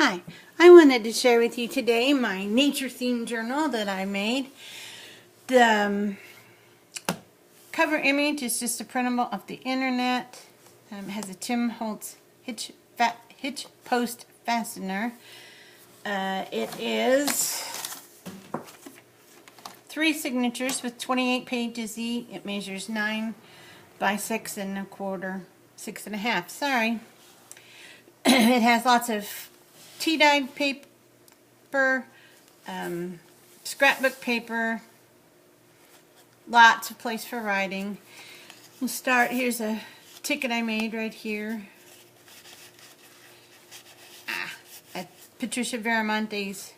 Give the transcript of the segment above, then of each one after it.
Hi, I wanted to share with you today my nature themed journal that I made. The cover image is just a printable off the internet. It has a Tim Holtz hitch post fastener. It is 3 signatures with 28 pages each. It measures 9 by 6.25, 6.5. Sorry. It has lots of tea-dyed paper, scrapbook paper, lots of place for writing. We'll start. Here's a ticket I made right here. At Patricia Veramonte's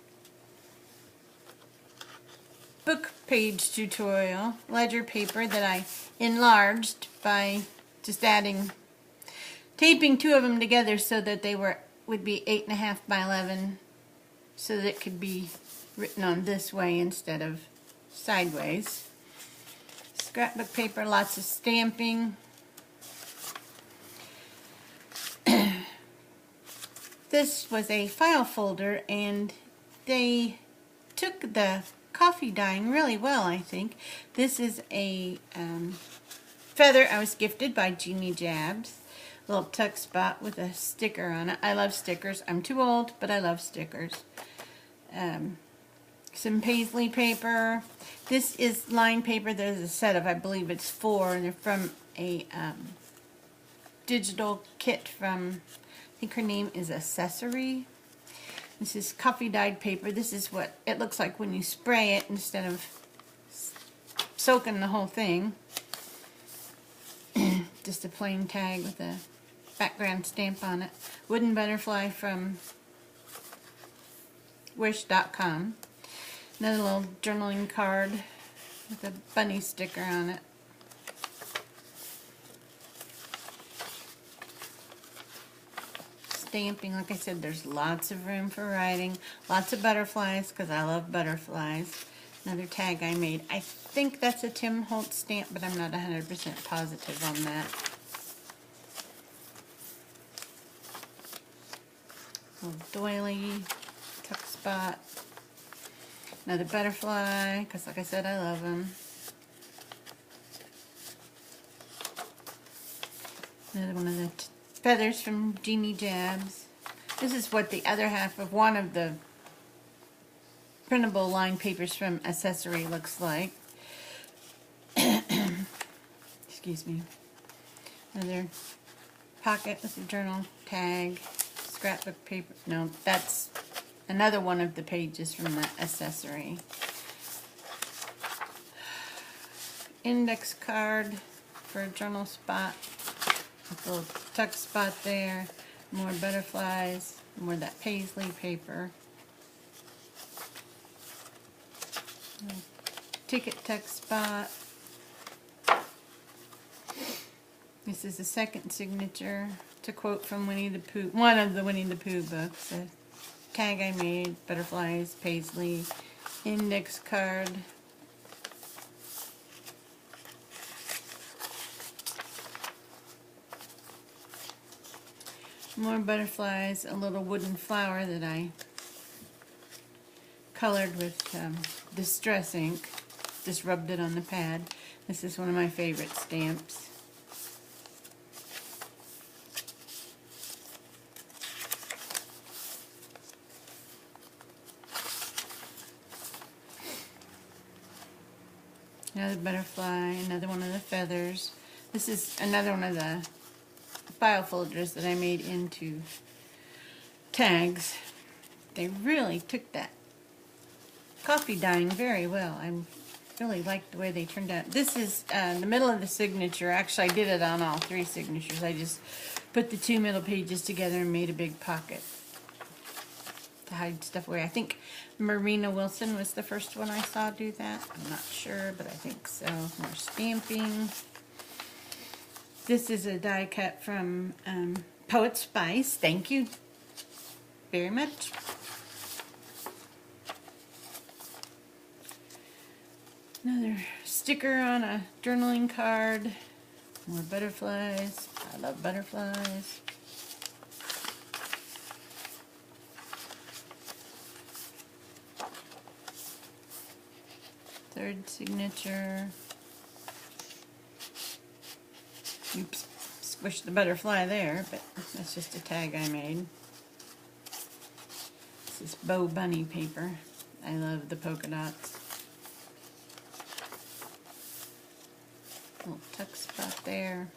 book page tutorial, ledger paper that I enlarged by just taping 2 of them together so that they would be 8.5 by 11, so that it could be written on this way instead of sideways. Scrapbook paper, lots of stamping. This was a file folder, and they took the coffee dyeing really well, I think. This is a feather I was gifted by Jeannie Jabs. Little tuck spot with a sticker on it. I love stickers. I'm too old, but I love stickers. Some paisley paper. This is line paper. There's a set of, I believe it's 4, and they're from a digital kit from, I think her name is Accessory. This is coffee dyed paper. This is what it looks like when you spray it instead of soaking the whole thing. Just a plain tag with a background stamp on it. Wooden butterfly from wish.com. Another little journaling card with a bunny sticker on it. Stamping, like I said, there's lots of room for writing. Lots of butterflies, because I love butterflies. Another tag I made. I think that's a Tim Holtz stamp, but I'm not 100% positive on that. Little doily, tuck spot. Another butterfly, because like I said, I love them. Another one of the feathers from Jeannie Jabs. This is what the other half of one of the printable line papers from Accessory looks like. Excuse me. Another pocket with a journal tag. Scrapbook paper. No, that's another one of the pages from the Accessory. Index card for a journal spot. A little tuck spot there. More butterflies. More of that paisley paper. Ticket tuck spot. This is the second signature. To quote from Winnie the Pooh, one of the Winnie the Pooh books. A tag I made, butterflies, paisley, index card. More butterflies, a little wooden flower that I colored with Distress ink. Just rubbed it on the pad. This is one of my favorite stamps. Another butterfly, another one of the feathers. This is another one of the file folders that I made into tags. They really took that coffee dyeing very well. I really like the way they turned out. This is the middle of the signature. Actually, I did it on all 3 signatures. I just put the 2 middle pages together and made a big pocket to hide stuff away. I think Marina Wilson was the first one I saw do that. I'm not sure, but I think so. More stamping. This is a die cut from Poet Spice. Thank you very much. Another sticker on a journaling card. More butterflies. I love butterflies. third signature. Oops, squished the butterfly there, but that's just a tag I made. This is Bow Bunny paper. I love the polka dots. Little tuck spot there.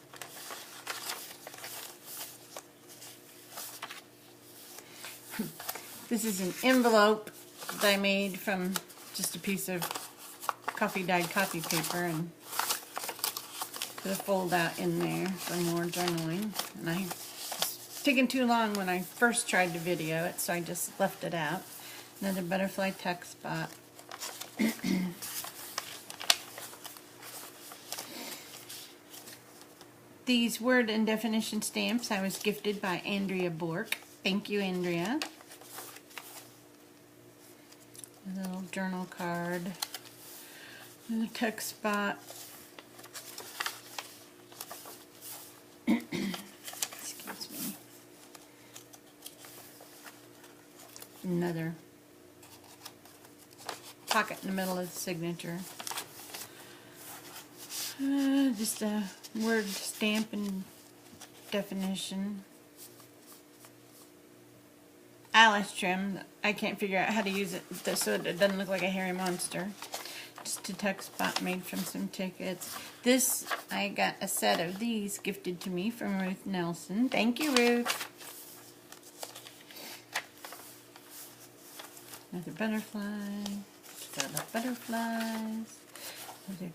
This is an envelope that I made from just a piece of dyed coffee paper and put a fold out in there for more journaling. And I was taking too long when I first tried to video it, so I just left it out. Another butterfly tuck spot. These word and definition stamps I was gifted by Andrea Bork. Thank you, Andrea. A little journal card. A tuck spot. Excuse me. Another pocket in the middle of the signature. Just a word stamp and definition. Alice trim. I can't figure out how to use it so it doesn't look like a hairy monster. Just a tuck spot made from some tickets. This, I got a set of these gifted to me from Ruth Nelson. Thank you, Ruth. Another butterfly. Set of butterflies. Another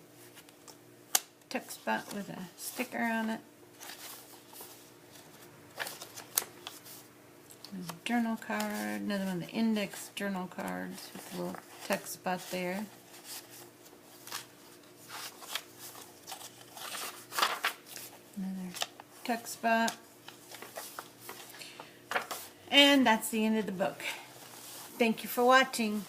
tuck spot with a sticker on it. There's a journal card. Another one of the index journal cards with a little tuck spot there. Another tuck spot. And that's the end of the book. Thank you for watching.